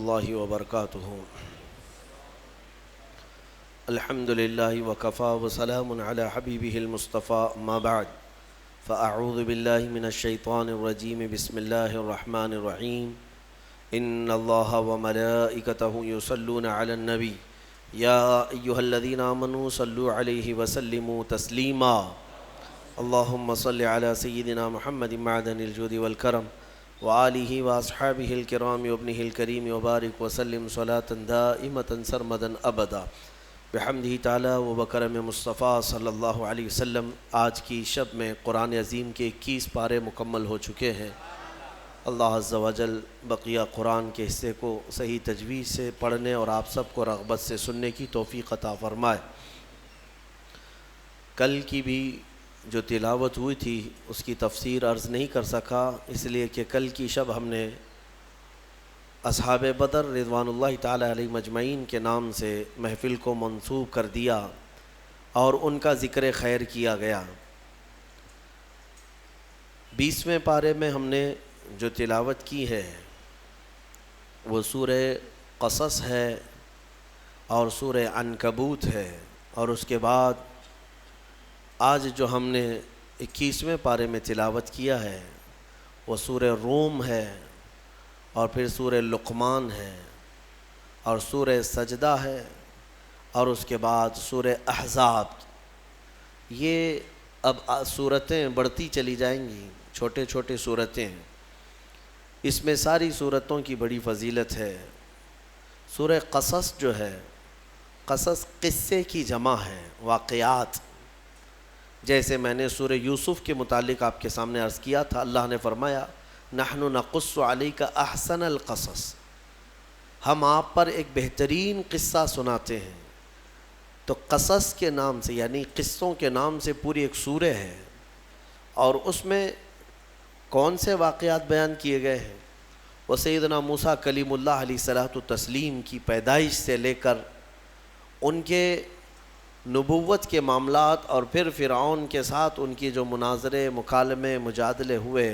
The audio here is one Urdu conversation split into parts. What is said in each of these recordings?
اللہ وبرکاتہ۔ الحمد للہ وکفا وسلام علی حبیبہ المصطفیٰ، اما بعد فاعوذ باللہ من الشیطان الرجیم، بسم اللہ الرحمن الرحیم۔ ان اللہ وملائکتہ یصلون علی النبی یا ایہا الذین آمنوا صلوا علیہ وسلموا تسلیما۔ اللہم صل علی سیدنا محمد معدن الجود والکرم وآلہ واصحابہ الکرام وابنہ الکریم وبارک وسلم صلاة دائمة سرمدا ابدا بحمدہ تعالی وبکرم مصطفیٰ صلی اللہ علیہ وسلم۔ آج کی شب میں قرآن عظیم کے 21 پارے مکمل ہو چکے ہیں۔ اللہ عز و جل بقیہ قرآن کے حصے کو صحیح تجوید سے پڑھنے اور آپ سب کو رغبت سے سننے کی توفیق عطا فرمائے۔ کل کی بھی جو تلاوت ہوئی تھی اس کی تفسیر عرض نہیں کر سکا، اس لیے کہ کل کی شب ہم نے اصحاب بدر رضوان اللہ تعالی علیہ مجمعین کے نام سے محفل کو منسوب کر دیا اور ان کا ذکر خیر کیا گیا۔ 20ویں پارے میں ہم نے جو تلاوت کی ہے وہ سورہ قصص ہے اور سورہ عنکبوت ہے، اور اس کے بعد آج جو ہم نے 21ویں پارے میں تلاوت کیا ہے وہ سورہ روم ہے، اور پھر سورہ لقمان ہے، اور سورہ سجدہ ہے، اور اس کے بعد سورہ احزاب۔ یہ اب سورتیں بڑھتی چلی جائیں گی، چھوٹے چھوٹے سورتیں ہیں۔ اس میں ساری سورتوں کی بڑی فضیلت ہے۔ سورہ قصص جو ہے، قصص قصے کی جمع ہے، واقعات۔ جیسے میں نے سورہ یوسف کے متعلق آپ کے سامنے عرض کیا تھا، اللہ نے فرمایا نحن نقص علیک احسن القصص، ہم آپ پر ایک بہترین قصہ سناتے ہیں۔ تو قصص کے نام سے یعنی قصوں کے نام سے پوری ایک سورہ ہے، اور اس میں کون سے واقعات بیان کیے گئے ہیں؟ وہ سیدنا موسیٰ کلیم اللہ علیہ الصلوۃ والتسلیم کی پیدائش سے لے کر ان کے نبوت کے معاملات، اور پھر فرعون کے ساتھ ان کی جو مناظرے، مکالمے، مجادلے ہوئے،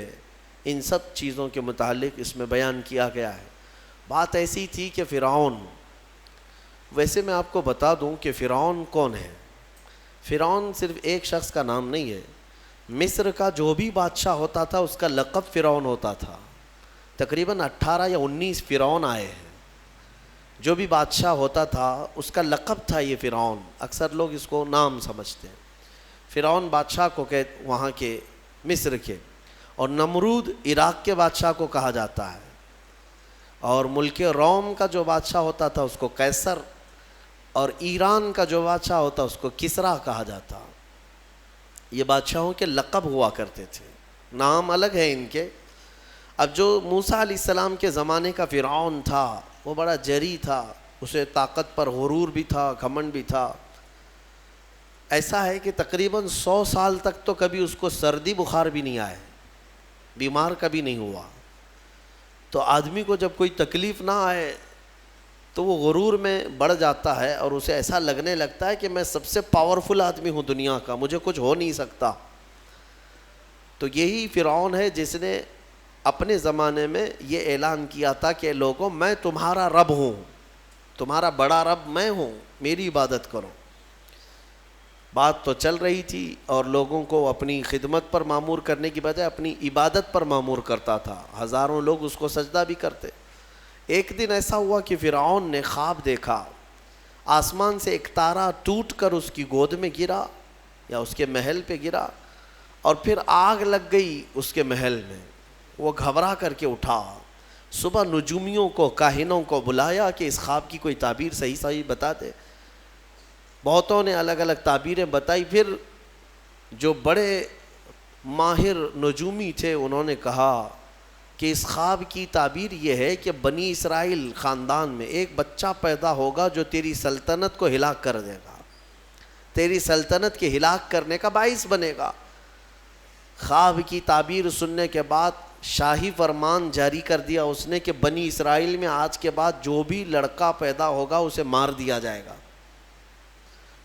ان سب چیزوں کے متعلق اس میں بیان کیا گیا ہے۔ بات ایسی تھی کہ فرعون، ویسے میں آپ کو بتا دوں کہ فرعون کون ہے۔ فرعون صرف ایک شخص کا نام نہیں ہے۔ مصر کا جو بھی بادشاہ ہوتا تھا اس کا لقب فرعون ہوتا تھا۔ تقریباً 18 یا 19 فرعون آئے ہیں۔ جو بھی بادشاہ ہوتا تھا اس کا لقب تھا یہ فرعون، اکثر لوگ اس کو نام سمجھتے ہیں۔ فرعون بادشاہ کو وہاں کے مصر کے، اور نمرود عراق کے بادشاہ کو کہا جاتا ہے، اور ملک روم کا جو بادشاہ ہوتا تھا اس کو قیصر، اور ایران کا جو بادشاہ ہوتا اس کو کسریٰ کہا جاتا۔ یہ بادشاہوں کے لقب ہوا کرتے تھے، نام الگ ہے ان کے۔ اب جو موسیٰ علیہ السلام کے زمانے کا فرعون تھا وہ بڑا جری تھا، اسے طاقت پر غرور بھی تھا، گھمنڈ بھی تھا۔ ایسا ہے کہ تقریباً 100 سال تک تو کبھی اس کو سردی بخار بھی نہیں آئے، بیمار کبھی نہیں ہوا۔ تو آدمی کو جب کوئی تکلیف نہ آئے تو وہ غرور میں بڑھ جاتا ہے، اور اسے ایسا لگنے لگتا ہے کہ میں سب سے پاورفل آدمی ہوں دنیا کا، مجھے کچھ ہو نہیں سکتا۔ تو یہی فرعون ہے جس نے اپنے زمانے میں یہ اعلان کیا تھا کہ لوگوں میں تمہارا رب ہوں، تمہارا بڑا رب میں ہوں، میری عبادت کرو۔ بات تو چل رہی تھی، اور لوگوں کو اپنی خدمت پر معمور کرنے کی بجائے اپنی عبادت پر معمور کرتا تھا۔ ہزاروں لوگ اس کو سجدہ بھی کرتے۔ ایک دن ایسا ہوا کہ فرعون نے خواب دیکھا، آسمان سے ایک تارا ٹوٹ کر اس کی گود میں گرا یا اس کے محل پہ گرا، اور پھر آگ لگ گئی اس کے محل میں۔ وہ گھبرا کر کے اٹھا، صبح نجومیوں کو، کاہنوں کو بلایا کہ اس خواب کی کوئی تعبیر صحیح بتا دے۔ بہتوں نے الگ الگ تعبیریں بتائی۔ پھر جو بڑے ماہر نجومی تھے انہوں نے کہا کہ اس خواب کی تعبیر یہ ہے کہ بنی اسرائیل خاندان میں ایک بچہ پیدا ہوگا جو تیری سلطنت کو ہلاک کر دے گا، تیری سلطنت کے ہلاک کرنے کا باعث بنے گا۔ خواب کی تعبیر سننے کے بعد شاہی فرمان جاری کر دیا اس نے کہ بنی اسرائیل میں آج کے بعد جو بھی لڑکا پیدا ہوگا اسے مار دیا جائے گا،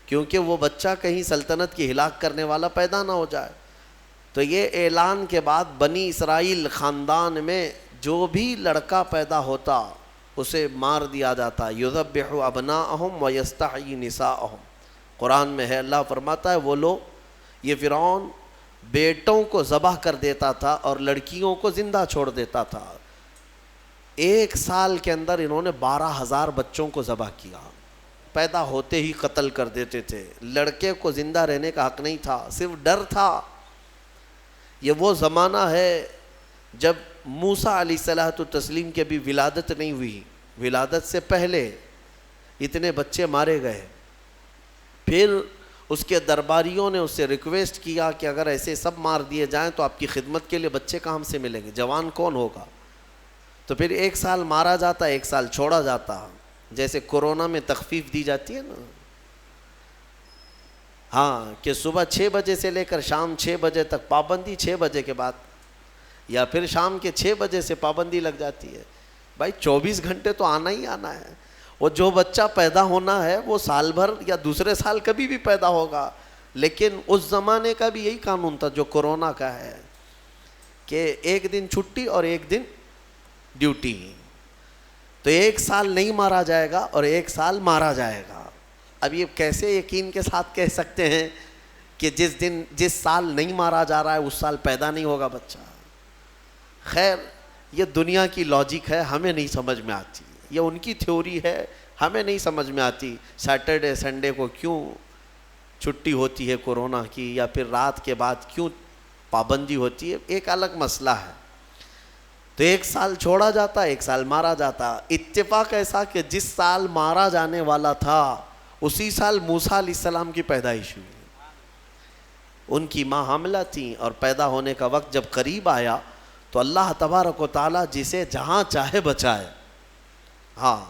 کیونکہ وہ بچہ کہیں سلطنت کی ہلاک کرنے والا پیدا نہ ہو جائے۔ تو یہ اعلان کے بعد بنی اسرائیل خاندان میں جو بھی لڑکا پیدا ہوتا اسے مار دیا جاتا. یذبح ابناءہم ویستحیی نساءہم. قرآن میں ہے, اللہ فرماتا ہے وہ لوگ, یہ فرعون بیٹوں کو ذبح کر دیتا تھا اور لڑکیوں کو زندہ چھوڑ دیتا تھا. 1 سال کے اندر انہوں نے 12,000 بچوں کو ذبح کیا. پیدا ہوتے ہی قتل کر دیتے تھے. لڑکے کو زندہ رہنے کا حق نہیں تھا, صرف ڈر تھا. یہ وہ زمانہ ہے جب موسیٰ علیہ الصلوۃ والتسلیم کی بھی ولادت نہیں ہوئی, ولادت سے پہلے اتنے بچے مارے گئے. پھر اس کے درباریوں نے اس سے ریکویسٹ کیا کہ اگر ایسے سب مار دیے جائیں تو آپ کی خدمت کے لیے بچے کہاں سے ملیں گے, جوان کون ہوگا؟ تو پھر 1 سال مارا جاتا, 1 سال چھوڑا جاتا. جیسے کورونا میں تخفیف دی جاتی ہے نا, ہاں, کہ صبح 6 بجے سے لے کر شام 6 بجے تک پابندی, 6 بجے کے بعد, یا پھر شام کے 6 بجے سے پابندی لگ جاتی ہے. بھائی 24 گھنٹے تو آنا ہی آنا ہے. وہ جو بچہ پیدا ہونا ہے وہ سال بھر یا دوسرے سال کبھی بھی پیدا ہوگا. لیکن اس زمانے کا بھی یہی قانون تھا جو کورونا کا ہے, کہ 1 دن چھٹی اور 1 دن ڈیوٹی. تو 1 سال نہیں مارا جائے گا اور 1 سال مارا جائے گا. اب یہ کیسے یقین کے ساتھ کہہ سکتے ہیں کہ جس سال نہیں مارا جا رہا ہے اس سال پیدا نہیں ہوگا بچہ؟ خیر, یہ دنیا کی لاجک ہے, ہمیں نہیں سمجھ میں آتی. یہ ان کی تھیوری ہے, ہمیں نہیں سمجھ میں آتی. سیٹرڈے سنڈے کو کیوں چھٹی ہوتی ہے کورونا کی, یا پھر رات کے بعد کیوں پابندی ہوتی ہے, ایک الگ مسئلہ ہے. تو 1 سال چھوڑا جاتا, 1 سال مارا جاتا. اتفاق ایسا کہ جس سال مارا جانے والا تھا اسی سال موسیٰ علیہ السلام کی پیدائش ہوئی. ان کی ماں حاملہ تھیں اور پیدا ہونے کا وقت جب قریب آیا تو اللہ تبارک و تعالیٰ جسے جہاں چاہے بچائے, ہاں,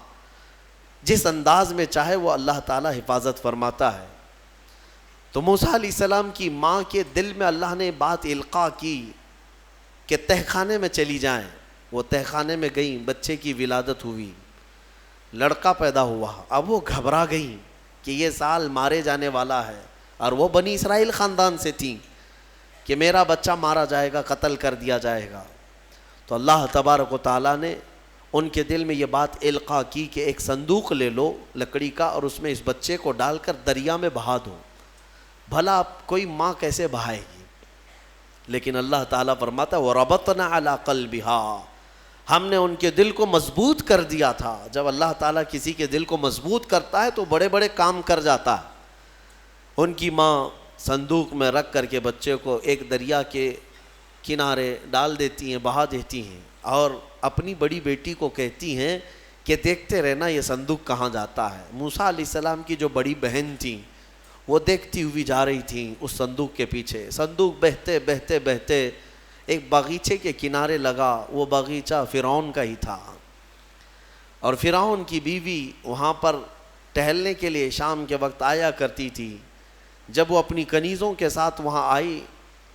جس انداز میں چاہے وہ اللہ تعالیٰ حفاظت فرماتا ہے. تو موسیٰ علیہ السلام کی ماں کے دل میں اللہ نے بات القاء کی کہ تہخانے میں چلی جائیں. وہ تہخانے میں گئیں, بچے کی ولادت ہوئی, لڑکا پیدا ہوا. اب وہ گھبرا گئیں کہ یہ سال مارے جانے والا ہے, اور وہ بنی اسرائیل خاندان سے تھیں کہ میرا بچہ مارا جائے گا, قتل کر دیا جائے گا. تو اللہ تبارک و تعالیٰ نے ان کے دل میں یہ بات القاء کی کہ ایک صندوق لے لو لکڑی کا, اور اس میں اس بچے کو ڈال کر دریا میں بہا دو. بھلا کوئی ماں کیسے بہائے گی؟ لیکن اللہ تعالیٰ فرماتا ہے وَرَبَطْنَا عَلَىٰ قَلْبِهَا, ہم نے ان کے دل کو مضبوط کر دیا تھا. جب اللہ تعالیٰ کسی کے دل کو مضبوط کرتا ہے تو بڑے بڑے کام کر جاتا ہے. ان کی ماں صندوق میں رکھ کر کے بچے کو ایک دریا کے کنارے ڈال دیتی ہیں, بہا دیتی ہیں, اور اپنی بڑی بیٹی کو کہتی ہیں کہ دیکھتے رہنا یہ صندوق کہاں جاتا ہے. موسیٰ علیہ السلام کی جو بڑی بہن تھیں وہ دیکھتی ہوئی جا رہی تھیں اس صندوق کے پیچھے. صندوق بہتے بہتے بہتے ایک باغیچے کے کنارے لگا. وہ باغیچہ فرعون کا ہی تھا, اور فرعون کی بیوی وہاں پر ٹہلنے کے لیے شام کے وقت آیا کرتی تھی. جب وہ اپنی کنیزوں کے ساتھ وہاں آئی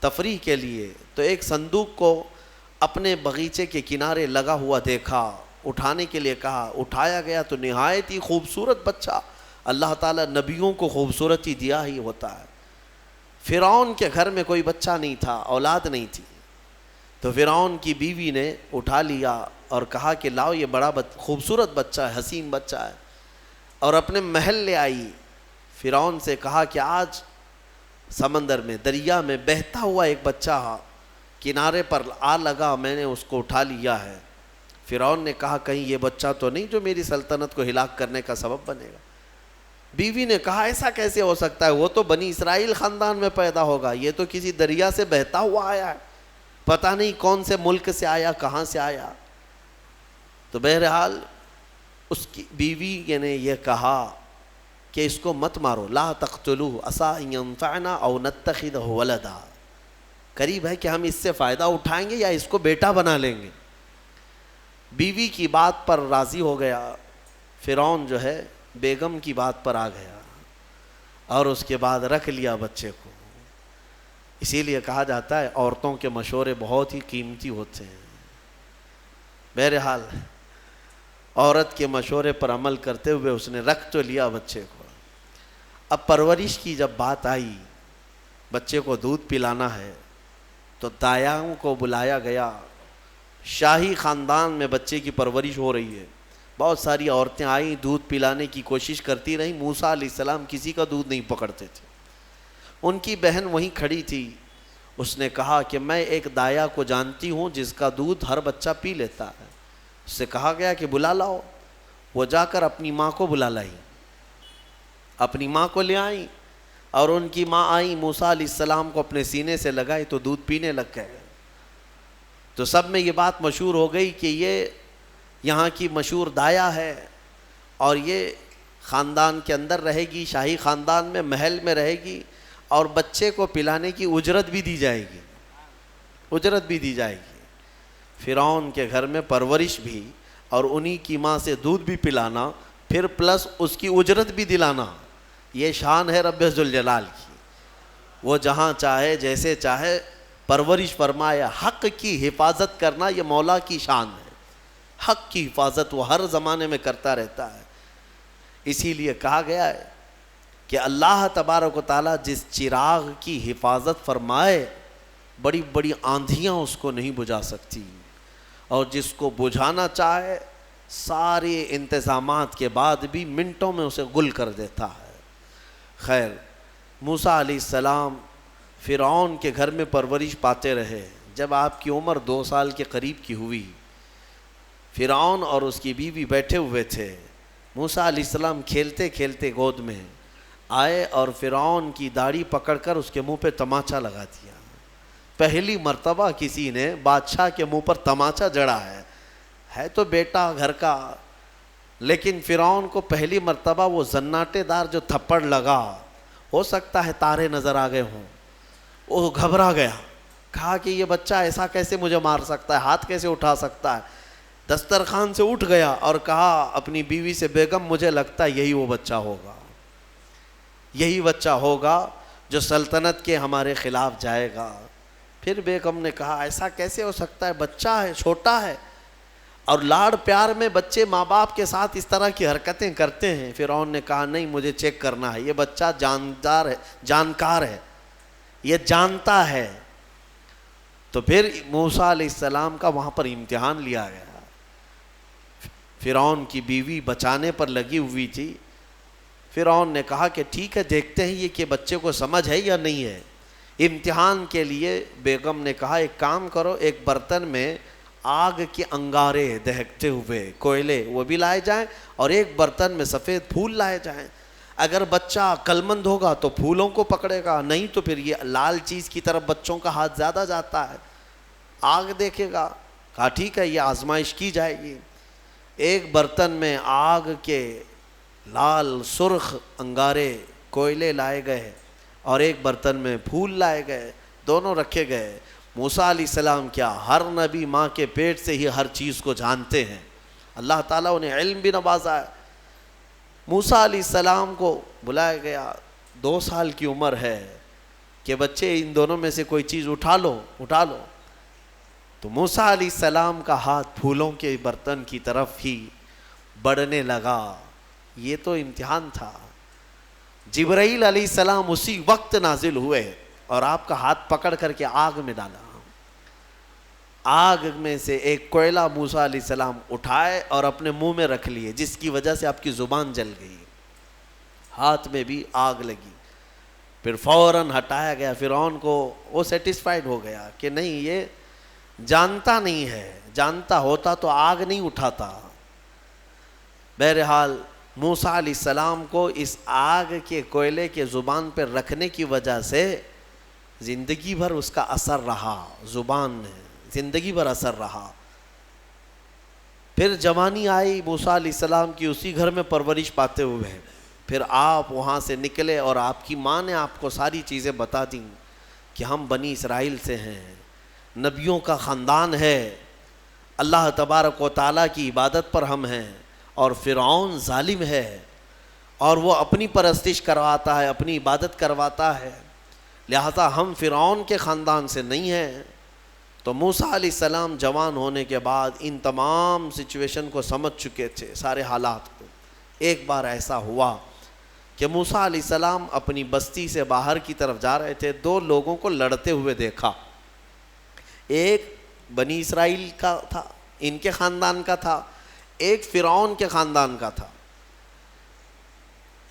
تفریح کے لیے تو ایک صندوق کو اپنے باغیچے کے کنارے لگا ہوا دیکھا. اٹھانے کے لیے کہا, اٹھایا گیا تو نہایت ہی خوبصورت بچہ. اللہ تعالیٰ نبیوں کو خوبصورتی دیا ہی ہوتا ہے. فرعون کے گھر میں کوئی بچہ نہیں تھا, اولاد نہیں تھی. تو فرعون کی بیوی نے اٹھا لیا اور کہا کہ لاؤ یہ بڑا خوبصورت بچہ ہے, حسین بچہ ہے, اور اپنے محل لے آئی. فرعون سے کہا کہ آج سمندر میں, دریا میں بہتا ہوا ایک بچہ کنارے پر آ لگا, میں نے اس کو اٹھا لیا ہے. فرعون نے کہا کہیں یہ بچہ تو نہیں جو میری سلطنت کو ہلاک کرنے کا سبب بنے گا. بیوی نے کہا ایسا کیسے ہو سکتا ہے, وہ تو بنی اسرائیل خاندان میں پیدا ہوگا, یہ تو کسی دریا سے بہتا ہوا آیا ہے, پتہ نہیں کون سے ملک سے آیا, کہاں سے آیا. تو بہرحال اس کی بیوی نے یہ کہا کہ اس کو مت مارو, لا تقتلوه عسى ان ينفعنا او نتخذه ولدا, قریب ہے کہ ہم اس سے فائدہ اٹھائیں گے یا اس کو بیٹا بنا لیں گے. بیوی کی بات پر راضی ہو گیا. فرعون جو ہے بیگم کی بات پر آ گیا اور اس کے بعد رکھ لیا بچے کو. اسی لیے کہا جاتا ہے عورتوں کے مشورے بہت ہی قیمتی ہوتے ہیں. بہرحال عورت کے مشورے پر عمل کرتے ہوئے اس نے رکھ تو لیا بچے کو. اب پرورش کی جب بات آئی, بچے کو دودھ پلانا ہے, تو دایاؤں کو بلایا گیا. شاہی خاندان میں بچے کی پرورش ہو رہی ہے, بہت ساری عورتیں آئیں، دودھ پلانے کی کوشش کرتی رہیں، موسیٰ علیہ السلام کسی کا دودھ نہیں پکڑتے تھے۔ ان کی بہن وہیں کھڑی تھی، اس نے کہا کہ میں ایک دایا کو جانتی ہوں جس کا دودھ ہر بچہ پی لیتا ہے۔ اس سے کہا گیا کہ بلا لاؤ۔ وہ جا کر اپنی ماں کو بلا لائی، اپنی ماں کو لے آئیں، اور ان کی ماں آئیں، موسیٰ علیہ السلام کو اپنے سینے سے لگائی تو دودھ پینے لگ گئے۔ تو سب میں یہ بات مشہور ہو گئی کہ یہ یہاں کی مشہور دایا ہے، اور یہ خاندان کے اندر رہے گی، شاہی خاندان میں، محل میں رہے گی، اور بچے کو پلانے کی اجرت بھی دی جائے گی، اجرت بھی دی جائے گی۔ فرعون کے گھر میں پرورش بھی، اور انہی کی ماں سے دودھ بھی پلانا، پھر پلس اس کی اجرت بھی دلانا، یہ شان ہے رب ذوالجلال کی۔ وہ جہاں چاہے جیسے چاہے پرورش فرمائے، حق کی حفاظت کرنا یہ مولا کی شان ہے۔ حق کی حفاظت وہ ہر زمانے میں کرتا رہتا ہے۔ اسی لیے کہا گیا ہے کہ اللہ تبارک و تعالیٰ جس چراغ کی حفاظت فرمائے، بڑی بڑی آندھیاں اس کو نہیں بجھا سکتی، اور جس کو بجھانا چاہے سارے انتظامات کے بعد بھی منٹوں میں اسے گل کر دیتا ہے۔ خیر، موسیٰ علیہ السلام فرعون کے گھر میں پرورش پاتے رہے۔ جب آپ کی عمر 2 سال کے قریب کی ہوئی، فرعون اور اس کی بیوی بیٹھے ہوئے تھے، موسیٰ علیہ السلام کھیلتے کھیلتے گود میں آئے اور فرعون کی داڑھی پکڑ کر اس کے منہ پہ تماچا لگا دیا۔ پہلی مرتبہ کسی نے بادشاہ کے منہ پر تماچا جڑا ہے تو بیٹا گھر کا، لیکن فرعون کو پہلی مرتبہ وہ زناٹے دار جو تھپڑ لگا، ہو سکتا ہے تارے نظر آ گئے ہوں، وہ گھبرا گیا، کہا کہ یہ بچہ ایسا کیسے مجھے مار سکتا ہے، ہاتھ کیسے اٹھا سکتا ہے۔ دسترخوان سے اٹھ گیا اور کہا اپنی بیوی سے، بیگم مجھے لگتا ہے یہی وہ بچہ ہوگا، یہی بچہ ہوگا جو سلطنت کے ہمارے خلاف جائے گا۔ پھر بیگم نے کہا ایسا کیسے ہو سکتا ہے، بچہ ہے، چھوٹا ہے، اور لاڑ پیار میں بچے ماں باپ کے ساتھ اس طرح کی حرکتیں کرتے ہیں۔ فرعون نے کہا نہیں، مجھے چیک کرنا ہے، یہ بچہ جاندار ہے، جانکار ہے، یہ جانتا ہے۔ تو پھر موسیٰ علیہ السلام کا وہاں پر امتحان لیا گیا۔ فرعون کی بیوی بچانے پر لگی ہوئی تھی۔ فرعون نے کہا کہ ٹھیک ہے، دیکھتے ہیں یہ کہ بچے کو سمجھ ہے یا نہیں ہے۔ امتحان کے لیے بیگم نے کہا ایک کام کرو، ایک برتن میں آگ کے انگارے دہکتے ہوئے کوئلے وہ بھی لائے جائیں، اور ایک برتن میں سفید پھول لائے جائیں۔ اگر بچہ عقل مند ہوگا تو پھولوں کو پکڑے گا، نہیں تو پھر یہ لال چیز کی طرف بچوں کا ہاتھ زیادہ جاتا ہے، آگ دیکھے گا۔ کہا ٹھیک ہے، یہ آزمائش کی جائے گی۔ ایک برتن میں آگ کے لال سرخ انگارے کوئلے لائے گئے، اور ایک برتن میں پھول لائے گئے، دونوں رکھے گئے۔ موسیٰ علیہ السلام کیا، ہر نبی ماں کے پیٹ سے ہی ہر چیز کو جانتے ہیں، اللہ تعالیٰ انہیں علم بھی نوازا ہے۔ موسیٰ علیہ السلام کو بلایا گیا، 2 سال کی عمر ہے کہ بچے ان دونوں میں سے کوئی چیز اٹھا لو۔ تو موسیٰ علیہ السلام کا ہاتھ پھولوں کے برتن کی طرف ہی بڑھنے لگا۔ یہ تو امتحان تھا۔ جبرائیل علیہ السلام اسی وقت نازل ہوئے اور آپ کا ہاتھ پکڑ کر کے آگ میں ڈالا۔ آگ میں سے ایک کوئلہ موسیٰ علیہ السلام اٹھائے اور اپنے منہ میں رکھ لیے، جس کی وجہ سے آپ کی زبان جل گئی، ہاتھ میں بھی آگ لگی۔ پھر فوراً ہٹایا گیا۔ فرعون کو وہ سیٹسفائیڈ ہو گیا کہ نہیں، یہ جانتا نہیں ہے، جانتا ہوتا تو آگ نہیں اٹھاتا۔ بہرحال موسیٰ علیہ السلام کو اس آگ کے کوئلے کے زبان پر رکھنے کی وجہ سے زندگی بھر اس کا اثر رہا، زبان میں زندگی بھر اثر رہا۔ پھر جوانی آئی موسیٰ علیہ السلام کی، اسی گھر میں پرورش پاتے ہوئے۔ پھر آپ وہاں سے نکلے اور آپ کی ماں نے آپ کو ساری چیزیں بتا دیں کہ ہم بنی اسرائیل سے ہیں، نبیوں کا خاندان ہے، اللہ تبارک و تعالیٰ کی عبادت پر ہم ہیں، اور فرعون ظالم ہے اور وہ اپنی پرستش کرواتا ہے، اپنی عبادت کرواتا ہے، لہذا ہم فرعون کے خاندان سے نہیں ہیں۔ تو موسیٰ علیہ السلام جوان ہونے کے بعد ان تمام سچویشن کو سمجھ چکے تھے، سارے حالات کو۔ ایک بار ایسا ہوا کہ موسیٰ علیہ السلام اپنی بستی سے باہر کی طرف جا رہے تھے، 2 لوگوں کو لڑتے ہوئے دیکھا۔ ایک بنی اسرائیل کا تھا، ان کے خاندان کا تھا، ایک فرعون کے خاندان کا تھا،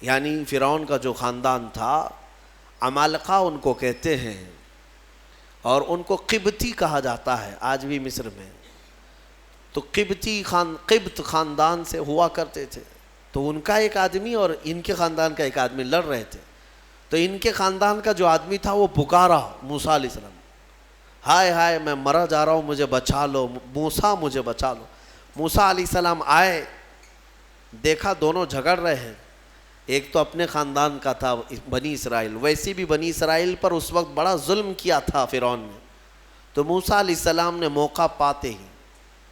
یعنی فرعون کا جو خاندان تھا عمالقہ ان کو کہتے ہیں، اور ان کو قبطی کہا جاتا ہے آج بھی مصر میں. تو قبط خاندان سے ہوا کرتے تھے. تو ان کا ایک آدمی اور ان کے خاندان کا ایک آدمی لڑ رہے تھے. تو ان کے خاندان کا جو آدمی تھا وہ پکارا موسیٰ علیہ السلام، ہائے ہائے میں مرا جا رہا ہوں، مجھے بچا لو موسیٰ، مجھے بچا لو. موسیٰ علیہ السلام آئے، دیکھا دونوں جھگڑ رہے ہیں. ایک تو اپنے خاندان کا تھا بنی اسرائیل، ویسے بھی بنی اسرائیل پر اس وقت بڑا ظلم کیا تھا فرعون نے. تو موسیٰ علیہ السلام نے موقع پاتے ہی،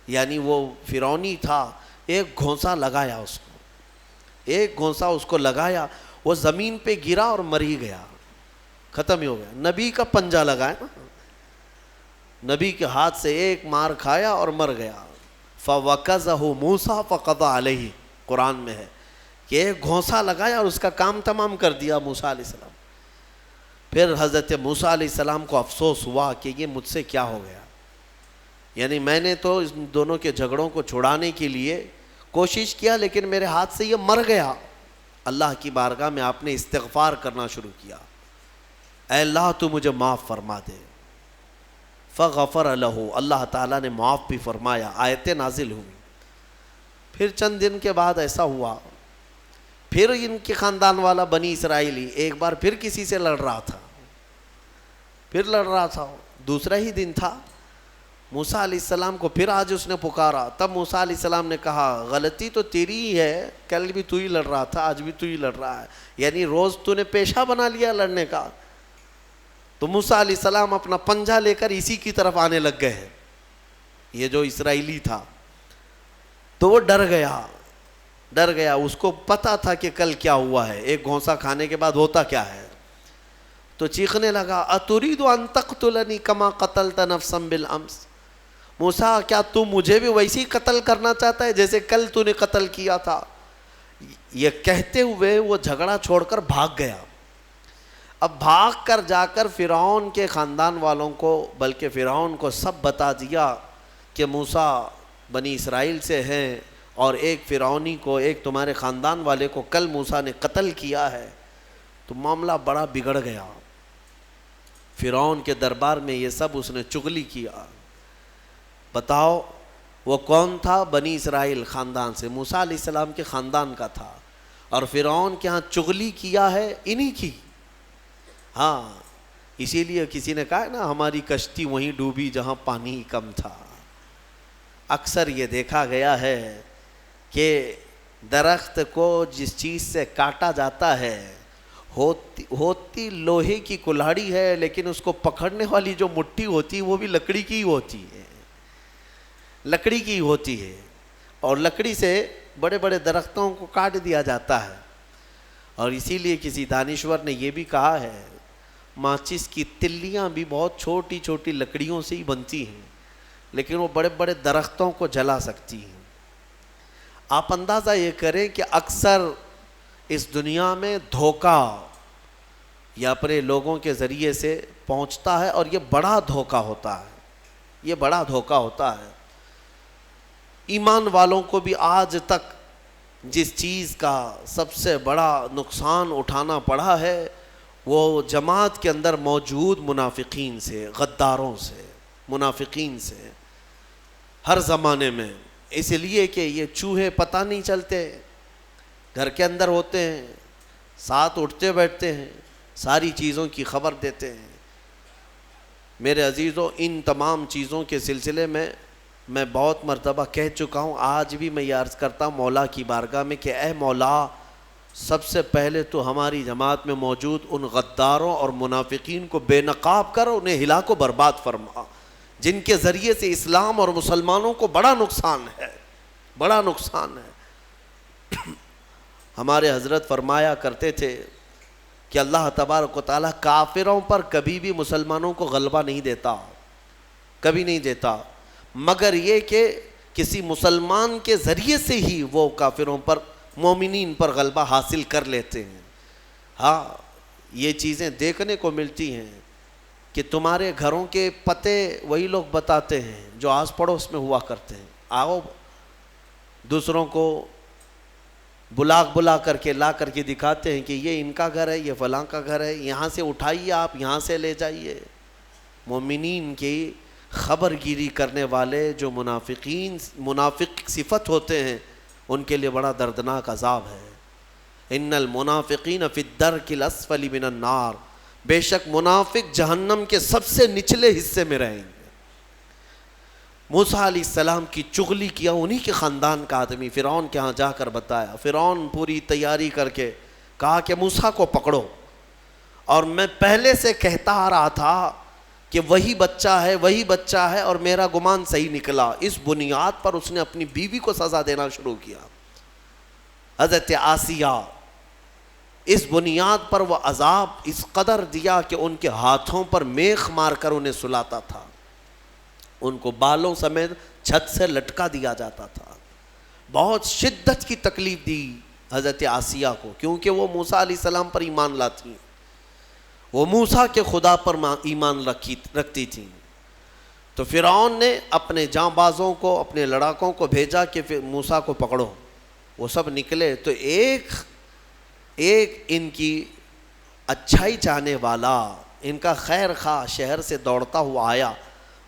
یعنی وہ فرعونی تھا، ایک گھونسا لگایا اس کو، ایک گھونسا اس کو لگایا، وہ زمین پہ گرا اور مر ہی گیا، ختم ہی ہو گیا. نبی کا پنجہ لگایا نا، نبی کے ہاتھ سے ایک مار کھایا اور مر گیا. فَوَكَزَهُ مُوسَىٰ فَقَضَىٰ عَلَيْهِ، قرآن میں ہے کہ ایک گھونسا لگایا اور اس کا کام تمام کر دیا موسیٰ علیہ السلام. پھر حضرت موسیٰ علیہ السلام کو افسوس ہوا کہ یہ مجھ سے کیا ہو گیا، یعنی میں نے تو اس دونوں کے جھگڑوں کو چھڑانے کے لیے کوشش کیا لیکن میرے ہاتھ سے یہ مر گیا. اللہ کی بارگاہ میں آپ نے استغفار کرنا شروع کیا، اے اللہ تو مجھے معاف فرما دے. فغفر لہ، اللہ تعالیٰ نے معاف بھی فرمایا، آیتیں نازل ہوئی. پھر چند دن کے بعد ایسا ہوا، پھر ان کے خاندان والا بنی اسرائیلی ایک بار پھر کسی سے لڑ رہا تھا، دوسرا ہی دن تھا. موسیٰ علیہ السلام کو پھر آج اس نے پکارا. تب موسیٰ علیہ السلام نے کہا غلطی تو تیری ہی ہے، کل بھی تو ہی لڑ رہا تھا، آج بھی تو ہی لڑ رہا ہے، یعنی روز تو نے پیشہ بنا لیا لڑنے کا. تو موسیٰ علیہ السلام اپنا پنجہ لے کر اسی کی طرف آنے لگ گئے ہیں. یہ جو اسرائیلی تھا تو وہ ڈر گیا، اس کو پتا تھا کہ کل کیا ہوا ہے، ایک گھونسا کھانے کے بعد ہوتا کیا ہے. تو چیخنے لگا، اتريد ان تقتلني كما قتلت نفسا بالامس، موسیٰ کیا تو مجھے بھی ویسے ہی قتل کرنا چاہتا ہے جیسے کل تو نے قتل کیا تھا. یہ کہتے ہوئے وہ جھگڑا چھوڑ کر بھاگ گیا. اب بھاگ کر جا کر فرعون کے خاندان والوں کو، بلکہ فرعون کو سب بتا دیا کہ موسیٰ بنی اسرائیل سے ہیں اور ایک فرعونی کو، ایک تمہارے خاندان والے کو کل موسیٰ نے قتل کیا ہے. تو معاملہ بڑا بگڑ گیا. فرعون کے دربار میں یہ سب اس نے چغلی کیا. بتاؤ وہ کون تھا؟ بنی اسرائیل خاندان سے، موسیٰ علیہ السلام کے خاندان کا تھا، اور فرعون کے ہاں چغلی کیا ہے انہی کی. ہاں اسی لیے کسی نے کہا نا ہماری کشتی وہیں ڈوبی جہاں پانی کم تھا. اکثر یہ دیکھا گیا ہے کہ درخت کو جس چیز سے کاٹا جاتا ہے ہوتی لوہے کی کلہاڑی ہے، لیکن اس کو پکڑنے والی جو مٹھی ہوتی ہے وہ بھی لکڑی کی ہوتی ہے، لکڑی کی ہوتی ہے. اور لکڑی سے بڑے بڑے درختوں کو کاٹ دیا جاتا ہے. اور اسی لیے کسی دانشور نے یہ بھی کہا ہے ماچس کی تلیاں بھی بہت چھوٹی چھوٹی لکڑیوں سے ہی بنتی ہیں، لیکن وہ بڑے بڑے درختوں کو جلا سکتی ہیں. آپ اندازہ یہ کریں کہ اکثر اس دنیا میں دھوکہ یا اپنے لوگوں کے ذریعے سے پہنچتا ہے، اور یہ بڑا دھوکہ ہوتا ہے، یہ بڑا دھوکہ ہوتا ہے. ایمان والوں کو بھی آج تک جس چیز کا سب سے بڑا نقصان اٹھانا پڑا ہے وہ جماعت کے اندر موجود منافقین سے، غداروں سے، منافقین سے، ہر زمانے میں. اس لیے کہ یہ چوہے پتہ نہیں چلتے، گھر کے اندر ہوتے ہیں، ساتھ اٹھتے بیٹھتے ہیں، ساری چیزوں کی خبر دیتے ہیں. میرے عزیزو، ان تمام چیزوں کے سلسلے میں بہت مرتبہ کہہ چکا ہوں، آج بھی میں یہ عرض کرتا ہوں مولا کی بارگاہ میں کہ اے مولا، سب سے پہلے تو ہماری جماعت میں موجود ان غداروں اور منافقین کو بے نقاب کر انہیں ہلاک و برباد فرما، جن کے ذریعے سے اسلام اور مسلمانوں کو بڑا نقصان ہے، بڑا نقصان ہے. ہمارے حضرت فرمایا کرتے تھے کہ اللہ تبارک و تعالیٰ کافروں پر کبھی بھی مسلمانوں کو غلبہ نہیں دیتا، کبھی نہیں دیتا، مگر یہ کہ کسی مسلمان کے ذریعے سے ہی وہ کافروں پر، مومنین پر غلبہ حاصل کر لیتے ہیں. ہاں یہ چیزیں دیکھنے کو ملتی ہیں کہ تمہارے گھروں کے پتے وہی لوگ بتاتے ہیں جو آس پڑوس میں ہوا کرتے ہیں. آؤ دوسروں کو بلا کر کے لا کر کے دکھاتے ہیں کہ یہ ان کا گھر ہے، یہ فلاں کا گھر ہے، یہاں سے اٹھائیے، آپ یہاں سے لے جائیے۔ مومنین کی خبر گیری کرنے والے جو منافق صفت ہوتے ہیں، ان کے لیے بڑا دردناک عذاب ہے۔ ان المنافقین فی الدرک الاسفل من النار، بے شک منافق جہنم کے سب سے نچلے حصے میں رہیں گے۔ موسیٰ علیہ السلام کی چغلی کیا انہی کے خاندان کا آدمی فرعون کے ہاں جا کر بتایا۔ فرعون پوری تیاری کر کے کہا کہ موسیٰ کو پکڑو، اور میں پہلے سے کہتا آ رہا تھا کہ وہی بچہ ہے اور میرا گمان صحیح نکلا۔ اس بنیاد پر اس نے اپنی بیوی کو سزا دینا شروع کیا، حضرت آسیہ۔ اس بنیاد پر وہ عذاب اس قدر دیا کہ ان کے ہاتھوں پر میخ مار کر انہیں سلاتا تھا، ان کو بالوں سمیت چھت سے لٹکا دیا جاتا تھا۔ بہت شدت کی تکلیف دی حضرت آسیہ کو، کیونکہ وہ موسیٰ علیہ السلام پر ایمان لاتی، وہ موسیٰ کے خدا پر ایمان رکھتی تھیں۔ تو فرعون نے اپنے جاں بازوں کو، اپنے لڑاکوں کو بھیجا کہ موسیٰ کو پکڑو۔ وہ سب نکلے تو ایک ان کی اچھائی چاہنے والا، ان کا خیر خواہ شہر سے دوڑتا ہوا آیا۔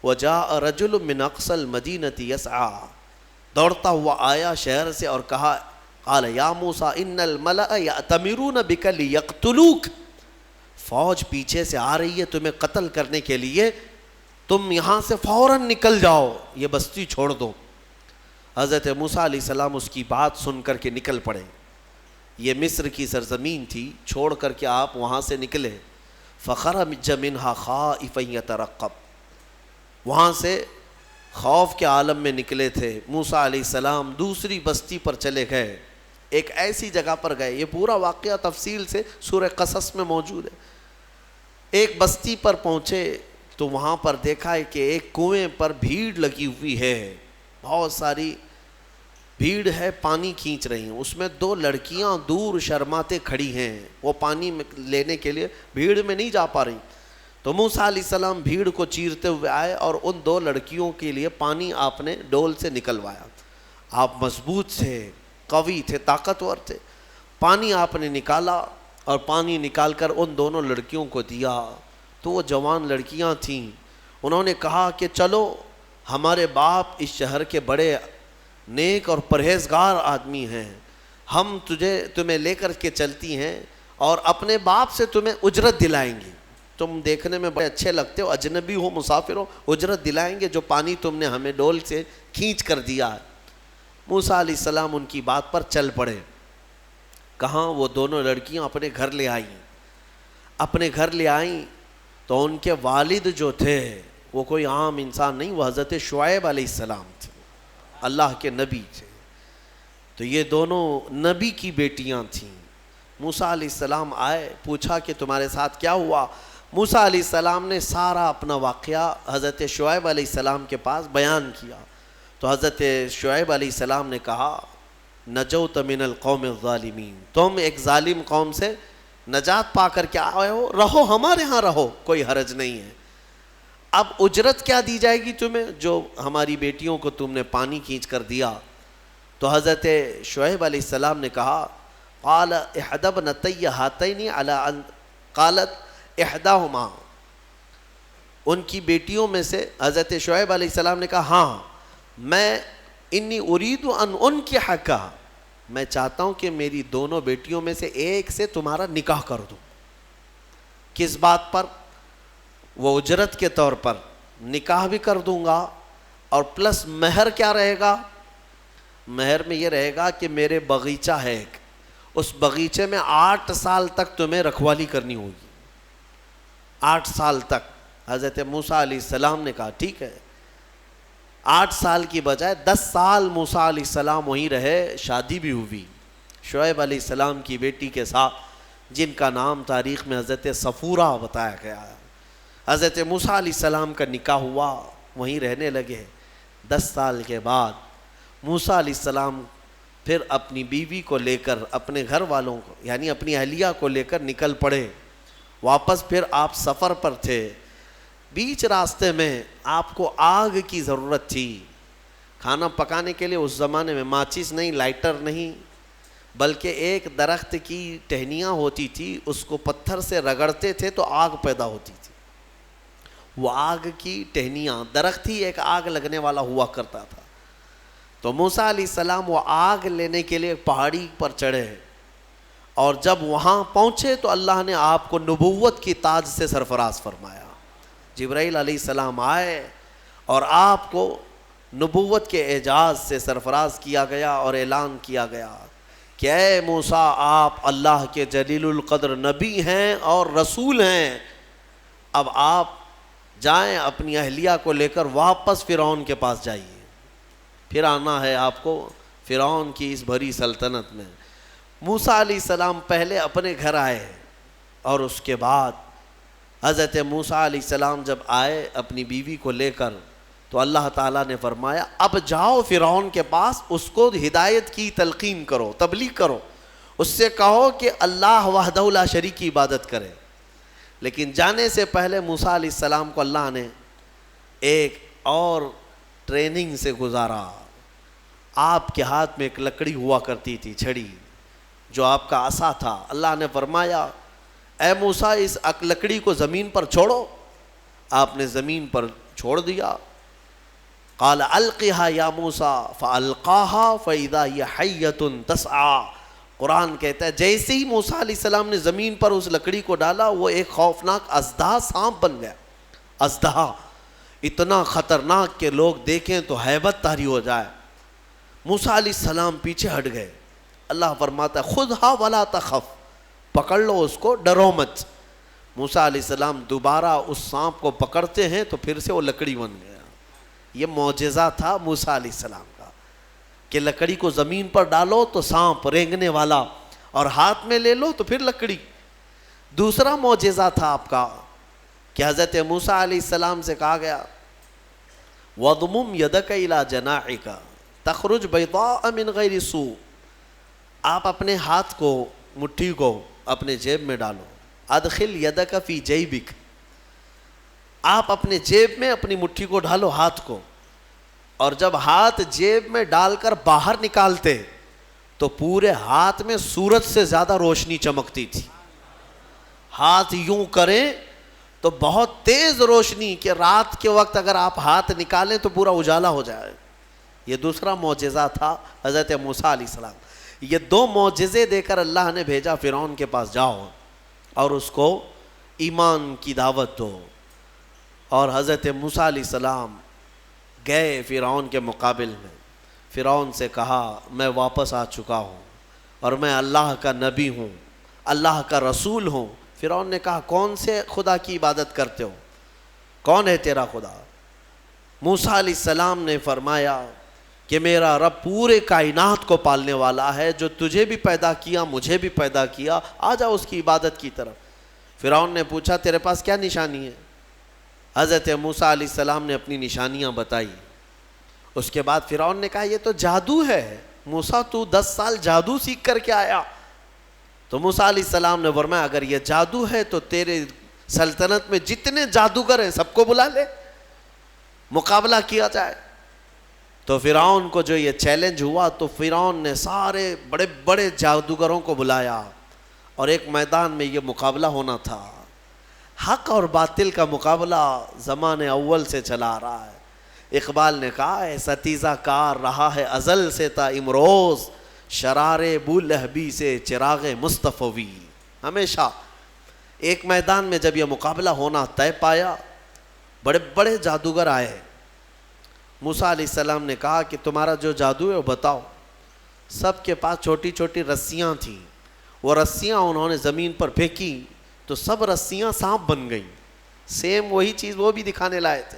وجاء رجل من اقصى المدینة یسعی، دوڑتا ہوا آیا شہر سے اور کہا، قال یا موسیٰ ان الملأ یأتمرون بک لیقتلوک، فوج پیچھے سے آ رہی ہے تمہیں قتل کرنے کے لیے، تم یہاں سے فوراً نکل جاؤ، یہ بستی چھوڑ دو۔ حضرت موسیٰ علیہ السلام اس کی بات سن کر کے نکل پڑے۔ یہ مصر کی سرزمین تھی، چھوڑ کر کے آپ وہاں سے نکلے۔ فخرج منہا خائفا یترقب، وہاں سے خوف کے عالم میں نکلے تھے۔ موسیٰ علیہ السلام دوسری بستی پر چلے گئے، ایک ایسی جگہ پر گئے، یہ پورا واقعہ تفصیل سے سورہ قصص میں موجود ہے۔ ایک بستی پر پہنچے تو وہاں پر دیکھا ہے کہ ایک کنویں پر بھیڑ لگی ہوئی ہے، بہت ساری بھیڑ ہے، پانی کھینچ رہی ہیں۔ اس میں دو لڑکیاں دور شرماتے کھڑی ہیں، وہ پانی لینے کے لیے بھیڑ میں نہیں جا پا رہی۔ تو موسیٰ علیہ السلام بھیڑ کو چیرتے ہوئے آئے اور ان دو لڑکیوں کے لیے پانی آپ نے ڈول سے نکلوایا۔ آپ مضبوط تھے، قوی تھے، طاقتور تھے۔ پانی آپ نے نکالا اور پانی نکال کر ان دونوں لڑکیوں کو دیا۔ تو وہ جوان لڑکیاں تھیں، انہوں نے کہا کہ چلو، ہمارے باپ اس شہر کے بڑے نیک اور پرہیزگار آدمی ہیں، ہم تمہیں لے کر کے چلتی ہیں اور اپنے باپ سے تمہیں اجرت دلائیں گے، تم دیکھنے میں بڑے اچھے لگتے ہو، اجنبی ہو، مسافر ہو، اجرت دلائیں گے جو پانی تم نے ہمیں ڈول سے کھینچ کر دیا ہے۔ موسیٰ علیہ السلام ان کی بات پر چل پڑے۔ کہاں؟ وہ دونوں لڑکیاں اپنے گھر لے آئیں تو ان کے والد جو تھے وہ کوئی عام انسان نہیں، وہ حضرت شعیب علیہ السلام تھے، اللہ کے نبی تھے۔ تو یہ دونوں نبی کی بیٹیاں تھیں۔ موسیٰ علیہ السلام آئے، پوچھا کہ تمہارے ساتھ کیا ہوا؟ موسیٰ علیہ السلام نے سارا اپنا واقعہ حضرت شعیب علیہ السلام کے پاس بیان کیا۔ تو حضرت شعیب علیہ السلام نے کہا، نجوت من القوم الظالمین، تم ایک ظالم قوم سے نجات پا کر کے آئے ہو، رہو ہمارے ہاں، رہو، کوئی حرج نہیں ہے۔ اب اجرت کیا دی جائے گی تمہیں جو ہماری بیٹیوں کو تم نے پانی کھینچ کر دیا؟ تو حضرت شعیب علیہ السلام نے کہا، قال احدى ابنتي هاتين على ان، قالت احداهما، ان کی بیٹیوں میں سے حضرت شعیب علیہ السلام نے کہا، ہاں میں انی اريد ان انکحک، میں چاہتا ہوں کہ میری دونوں بیٹیوں میں سے ایک سے تمہارا نکاح کر دوں۔ کس بات پر؟ وہ اجرت کے طور پر نکاح بھی کر دوں گا، اور پلس مہر کیا رہے گا؟ مہر میں یہ رہے گا کہ میرے باغیچہ ہے ایک، اس باغیچے میں 8 سال تک تمہیں رکھوالی کرنی ہوگی، 8 سال تک۔ حضرت موسیٰ علیہ السلام نے کہا ٹھیک ہے۔ 8 سال کی بجائے 10 سال موسیٰ علیہ السلام وہیں رہے، شادی بھی ہوئی شعیب علیہ السلام کی بیٹی کے ساتھ، جن کا نام تاریخ میں حضرت صفورہ بتایا گیا ہے۔ حضرت موسیٰ علیہ السلام کا نکاح ہوا، وہیں رہنے لگے۔ 10 سال کے بعد موسیٰ علیہ السلام پھر اپنی بیوی کو لے کر، اپنے گھر والوں کو یعنی اپنی اہلیہ کو لے کر نکل پڑے واپس۔ پھر آپ سفر پر تھے، بیچ راستے میں آپ کو آگ کی ضرورت تھی، کھانا پکانے کے لیے اس زمانے میں ماچس نہیں، لائٹر نہیں، بلکہ ایک درخت کی ٹہنیاں ہوتی تھی، اس کو پتھر سے رگڑتے تھے تو آگ پیدا ہوتی تھی. وہ آگ کی ٹہنیاں، درخت ہی ایک آگ لگنے والا ہوا کرتا تھا. تو موسیٰ علیہ السلام وہ آگ لینے کے لیے پہاڑی پر چڑھے، اور جب وہاں پہنچے تو اللہ نے آپ کو نبوت کی تاج سے سرفراز فرمایا. جبرائیل علیہ السلام آئے اور آپ کو نبوت کے اعجاز سے سرفراز کیا گیا اور اعلان کیا گیا کہ اے موسیٰ، آپ اللہ کے جلیل القدر نبی ہیں اور رسول ہیں. اب آپ جائیں، اپنی اہلیہ کو لے کر واپس فرعون کے پاس جائیے، پھر آنا ہے آپ کو فرعون کی اس بھری سلطنت میں. موسیٰ علیہ السلام پہلے اپنے گھر آئے، اور اس کے بعد حضرت موسیٰ علیہ السلام جب آئے اپنی بیوی کو لے کر، تو اللہ تعالیٰ نے فرمایا اب جاؤ فرعون کے پاس، اس کو ہدایت کی تلقین کرو، تبلیغ کرو، اس سے کہو کہ اللہ وحدہ لا شریک کی عبادت کرے. لیکن جانے سے پہلے موسیٰ علیہ السلام کو اللہ نے ایک اور ٹریننگ سے گزارا. آپ کے ہاتھ میں ایک لکڑی ہوا کرتی تھی، چھڑی، جو آپ کا عصا تھا. اللہ نے فرمایا اے موسیٰ، اس لکڑی کو زمین پر چھوڑو. آپ نے زمین پر چھوڑ دیا. قال القها یا موسیٰ فالقاها فاذا هي حیۃ تسعى. قرآن کہتا ہے جیسے ہی موسیٰ علیہ السلام نے زمین پر اس لکڑی کو ڈالا، وہ ایک خوفناک اژدہا سانپ بن گیا. اژدہا اتنا خطرناک کہ لوگ دیکھیں تو ہیبت طاری ہو جائے. موسیٰ علیہ السلام پیچھے ہٹ گئے. اللہ فرماتا ہے خذھا ولا تخف، پکڑ لو اس کو، ڈرو مت. موسیٰ علیہ السلام دوبارہ اس سانپ کو پکڑتے ہیں تو پھر سے وہ لکڑی بن گیا. یہ معجزہ تھا موسیٰ علیہ السلام کا کہ لکڑی کو زمین پر ڈالو تو سانپ رینگنے والا، اور ہاتھ میں لے لو تو پھر لکڑی. دوسرا معجزہ تھا آپ کا کہ حضرت موسیٰ علیہ السلام سے کہا گیا وَضْمُمْ يَدَكَ إِلَى جَنَاحِكَ تَخْرُجْ بَيْضَاءَ مِنْ غَيْرِ سُوءٍ. آپ اپنے ہاتھ کو، مٹھی کو اپنے جیب میں ڈالو. ادخل یدک فی جیبک. آپ اپنے جیب میں اپنی مٹھی کو ڈالو، ہاتھ کو، اور جب ہاتھ جیب میں ڈال کر باہر نکالتے تو پورے ہاتھ میں سورج سے زیادہ روشنی چمکتی تھی. ہاتھ یوں کریں تو بہت تیز روشنی کہ رات کے وقت اگر آپ ہاتھ نکالیں تو پورا اجالا ہو جائے. یہ دوسرا معجزہ تھا حضرت موسیٰ علیہ السلام. یہ دو معجزے دے کر اللہ نے بھیجا فرعون کے پاس، جاؤ اور اس کو ایمان کی دعوت دو. اور حضرت موسیٰ علیہ السلام گئے فرعون کے مقابل میں. فرعون سے کہا میں واپس آ چکا ہوں اور میں اللہ کا نبی ہوں، اللہ کا رسول ہوں. فرعون نے کہا کون سے خدا کی عبادت کرتے ہو، کون ہے تیرا خدا؟ موسیٰ علیہ السلام نے فرمایا کہ میرا رب پورے کائنات کو پالنے والا ہے، جو تجھے بھی پیدا کیا مجھے بھی پیدا کیا، آ جا اس کی عبادت کی طرف. فرعون نے پوچھا تیرے پاس کیا نشانی ہے؟ حضرت موسیٰ علیہ السلام نے اپنی نشانیاں بتائی. اس کے بعد فرعون نے کہا یہ تو جادو ہے، موسیٰ تو 10 سال جادو سیکھ کر کے آیا. تو موسیٰ علیہ السلام نے فرمایا اگر یہ جادو ہے تو تیرے سلطنت میں جتنے جادوگر ہیں سب کو بلا لے، مقابلہ کیا جائے. تو فرعون کو جو یہ چیلنج ہوا تو فرعون نے سارے بڑے بڑے جادوگروں کو بلایا، اور ایک میدان میں یہ مقابلہ ہونا تھا. حق اور باطل کا مقابلہ زمانے اول سے چلا رہا ہے. اقبال نے کہا ہے ستیزہ کار رہا ہے ازل سے تا امروز، شرار بولہبی سے چراغ مصطفی. ہمیشہ ایک میدان میں جب یہ مقابلہ ہونا طے پایا، بڑے بڑے جادوگر آئے. موسیٰ علیہ السلام نے کہا کہ تمہارا جو جادو ہے وہ بتاؤ. سب کے پاس چھوٹی چھوٹی رسیاں تھیں. وہ رسیاں انہوں نے زمین پر پھینکی تو سب رسیاں سانپ بن گئیں. سیم وہی چیز وہ بھی دکھانے لائے تھے.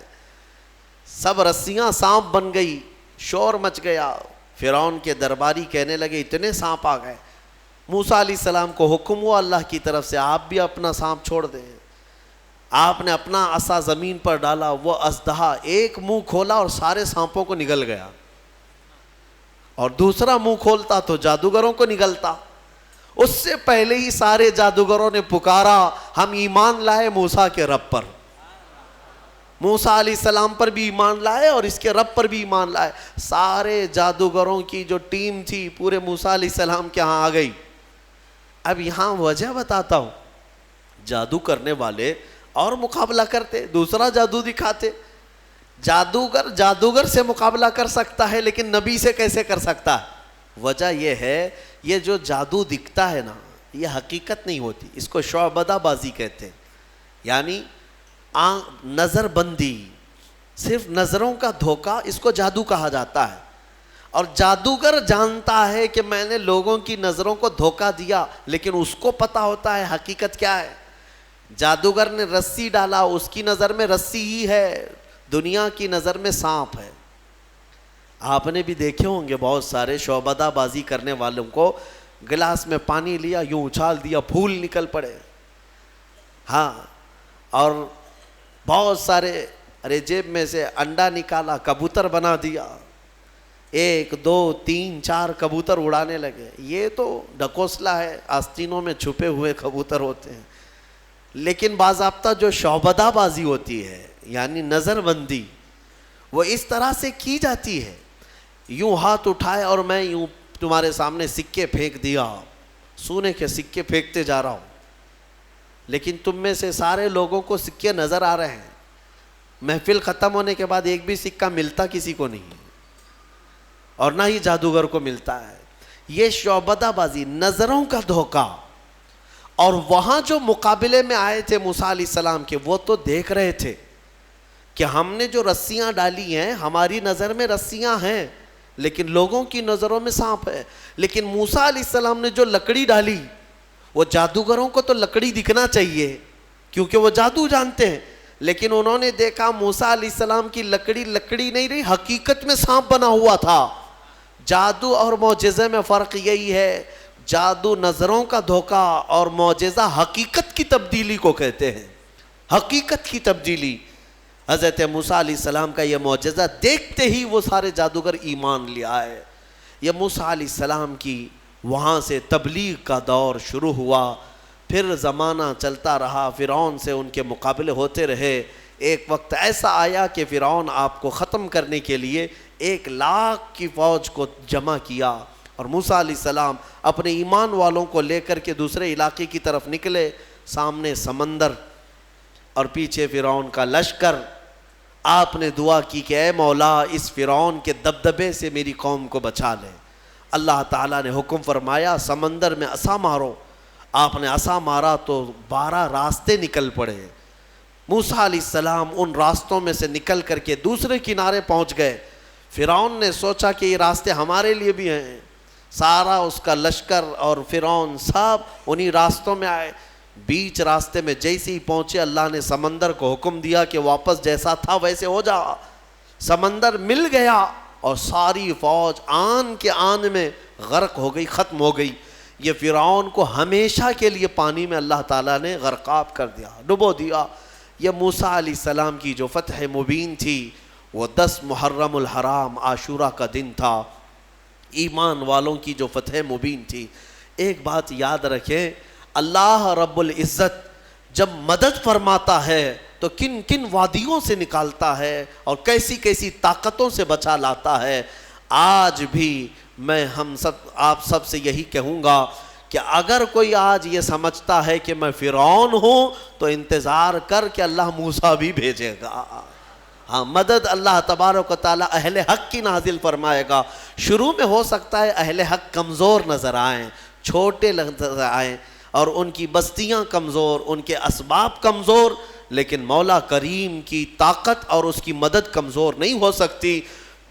سب رسیاں سانپ بن گئی، شور مچ گیا. فرعون کے درباری کہنے لگے اتنے سانپ آ گئے. موسیٰ علیہ السلام کو حکم ہوا اللہ کی طرف سے آپ بھی اپنا سانپ چھوڑ دیں. آپ نے اپنا عصا زمین پر ڈالا، وہ اژدہا ایک منہ کھولا اور سارے سانپوں کو نگل گیا، اور دوسرا منہ کھولتا تو جادوگروں کو نگلتا. اس سے پہلے ہی سارے جادوگروں نے پکارا ہم ایمان لائے موسیٰ کے رب پر. موسیٰ علیہ السلام پر بھی ایمان لائے اور اس کے رب پر بھی ایمان لائے. سارے جادوگروں کی جو ٹیم تھی پورے موسیٰ علیہ السلام کے ہاں آ گئی. اب یہاں وجہ بتاتا ہوں. جادو کرنے والے اور مقابلہ کرتے, دوسرا جادو دکھاتے. جادوگر سے مقابلہ کر سکتا ہے لیکن نبی سے کیسے کر سکتا ہے؟ وجہ یہ ہے, یہ جو جادو دکھتا ہے نا یہ حقیقت نہیں ہوتی, اس کو شعبدہ بازی کہتے ہیں. یعنی نظر بندی, صرف نظروں کا دھوکہ, اس کو جادو کہا جاتا ہے. اور جادوگر جانتا ہے کہ میں نے لوگوں کی نظروں کو دھوکہ دیا, لیکن اس کو پتہ ہوتا ہے حقیقت کیا ہے. جادوگر نے رسی ڈالا, اس کی نظر میں رسی ہی ہے, دنیا کی نظر میں سانپ ہے. آپ نے بھی دیکھے ہوں گے بہت سارے شعبدہ بازی کرنے والوں کو, گلاس میں پانی لیا یوں اچھال دیا پھول نکل پڑے. ہاں, اور بہت سارے, ارے جیب میں سے انڈا نکالا کبوتر بنا دیا, 1 2 3 4 کبوتر اڑانے لگے. یہ تو ڈکوسلا ہے, آستینوں میں چھپے ہوئے کبوتر ہوتے ہیں. لیکن باضابطہ جو شعبدہ بازی ہوتی ہے یعنی نظر بندی, وہ اس طرح سے کی جاتی ہے. یوں ہاتھ اٹھائے اور میں یوں تمہارے سامنے سکے پھینک دیا, سونے کے سکے پھینکتے جا رہا ہوں, لیکن تم میں سے سارے لوگوں کو سکے نظر آ رہے ہیں. محفل ختم ہونے کے بعد ایک بھی سکہ ملتا کسی کو نہیں, اور نہ ہی جادوگر کو ملتا ہے. یہ شعبدہ بازی, نظروں کا دھوکہ. اور وہاں جو مقابلے میں آئے تھے موسیٰ علیہ السلام کے, وہ تو دیکھ رہے تھے کہ ہم نے جو رسیاں ڈالی ہیں ہماری نظر میں رسیاں ہیں لیکن لوگوں کی نظروں میں سانپ ہے. لیکن موسیٰ علیہ السلام نے جو لکڑی ڈالی, وہ جادوگروں کو تو لکڑی دکھنا چاہیے کیونکہ وہ جادو جانتے ہیں, لیکن انہوں نے دیکھا موسیٰ علیہ السلام کی لکڑی لکڑی نہیں رہی, حقیقت میں سانپ بنا ہوا تھا. جادو اور معجزے میں فرق یہی ہے, جادو نظروں کا دھوکہ اور معجزہ حقیقت کی تبدیلی کو کہتے ہیں. حقیقت کی تبدیلی. حضرت موسیٰ علیہ السلام کا یہ معجزہ دیکھتے ہی وہ سارے جادوگر ایمان لے آئے. یہ موسیٰ علیہ السلام کی وہاں سے تبلیغ کا دور شروع ہوا. پھر زمانہ چلتا رہا, فرعون سے ان کے مقابلے ہوتے رہے. ایک وقت ایسا آیا کہ فرعون آپ کو ختم کرنے کے لیے 1,00,000 کی فوج کو جمع کیا, اور موسیٰ علیہ السلام اپنے ایمان والوں کو لے کر کے دوسرے علاقے کی طرف نکلے. سامنے سمندر اور پیچھے فرعون کا لشکر. آپ نے دعا کی کہ اے مولا اس فرعون کے دبدبے سے میری قوم کو بچا لے. اللہ تعالیٰ نے حکم فرمایا سمندر میں عصا مارو. آپ نے عصا مارا تو 12 راستے نکل پڑے. موسیٰ علیہ السلام ان راستوں میں سے نکل کر کے دوسرے کنارے پہنچ گئے. فرعون نے سوچا کہ یہ راستے ہمارے لیے بھی ہیں. سارا اس کا لشکر اور فرعون سب انہی راستوں میں آئے. بیچ راستے میں جیسے ہی پہنچے, اللہ نے سمندر کو حکم دیا کہ واپس جیسا تھا ویسے ہو جا. سمندر مل گیا اور ساری فوج آن کے آن میں غرق ہو گئی, ختم ہو گئی. یہ فرعون کو ہمیشہ کے لیے پانی میں اللہ تعالیٰ نے غرقاب کر دیا, ڈبو دیا. یہ موسیٰ علیہ السلام کی جو فتح مبین تھی وہ 10 محرم الحرام عاشورہ کا دن تھا. ایمان والوں کی جو فتح مبین تھی. ایک بات یاد رکھیں, اللہ رب العزت جب مدد فرماتا ہے تو کن کن وادیوں سے نکالتا ہے اور کیسی کیسی طاقتوں سے بچا لاتا ہے. آج بھی میں آپ سب سے یہی کہوں گا کہ اگر کوئی آج یہ سمجھتا ہے کہ میں فرعون ہوں تو انتظار کر کہ اللہ موسیٰ بھی بھیجے گا. ہاں, مدد اللہ تبارک و تعالیٰ اہل حق کی نازل فرمائے گا. شروع میں ہو سکتا ہے اہل حق کمزور نظر آئیں, چھوٹے نظر آئیں, اور ان کی بستیاں کمزور, ان کے اسباب کمزور, لیکن مولا کریم کی طاقت اور اس کی مدد کمزور نہیں ہو سکتی.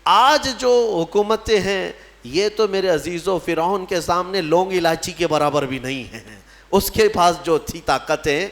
آج جو حکومتیں ہیں یہ تو میرے عزیزو فرعون کے سامنے لونگ الائچی کے برابر بھی نہیں ہیں. اس کے پاس جو تھی طاقتیں,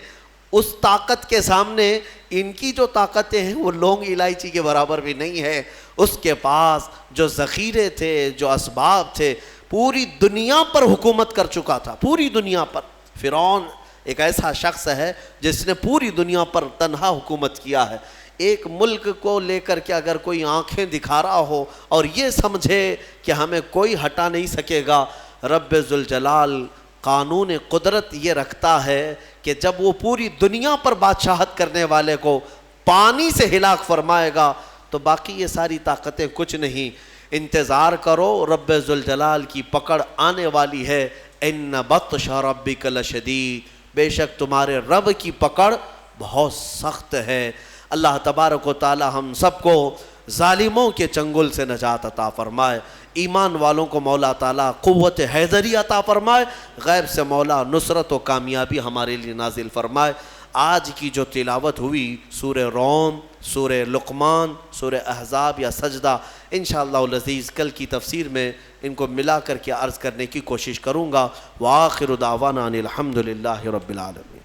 اس طاقت کے سامنے ان کی جو طاقتیں ہیں وہ لونگ الائچی کے برابر بھی نہیں ہے. اس کے پاس جو ذخیرے تھے, جو اسباب تھے, پوری دنیا پر حکومت کر چکا تھا, پوری دنیا پر. فرعون ایک ایسا شخص ہے جس نے پوری دنیا پر تنہا حکومت کیا ہے. ایک ملک کو لے کر کے اگر کوئی آنکھیں دکھا رہا ہو اور یہ سمجھے کہ ہمیں کوئی ہٹا نہیں سکے گا, رب ذوالجلال قانون قدرت یہ رکھتا ہے کہ جب وہ پوری دنیا پر بادشاہت کرنے والے کو پانی سے ہلاک فرمائے گا تو باقی یہ ساری طاقتیں کچھ نہیں. انتظار کرو، رب ذوالجلال کی پکڑ آنے والی ہے. ان بطش ربک لشدید، بے شک تمہارے رب کی پکڑ بہت سخت ہے. اللہ تبارک و تعالی ہم سب کو ظالموں کے چنگل سے نجات عطا فرمائے. ایمان والوں کو مولا تعالیٰ قوت حیدری عطا فرمائے. غیب سے مولا نصرت و کامیابی ہمارے لیے نازل فرمائے. آج کی جو تلاوت ہوئی سورہ روم، سورہ لقمان، سورہ احزاب یا سجدہ، انشاءاللہ العزیز کل کی تفسیر میں ان کو ملا کر کے عرض کرنے کی کوشش کروں گا. وآخر دعوانا ان الحمد للہ رب العالمین.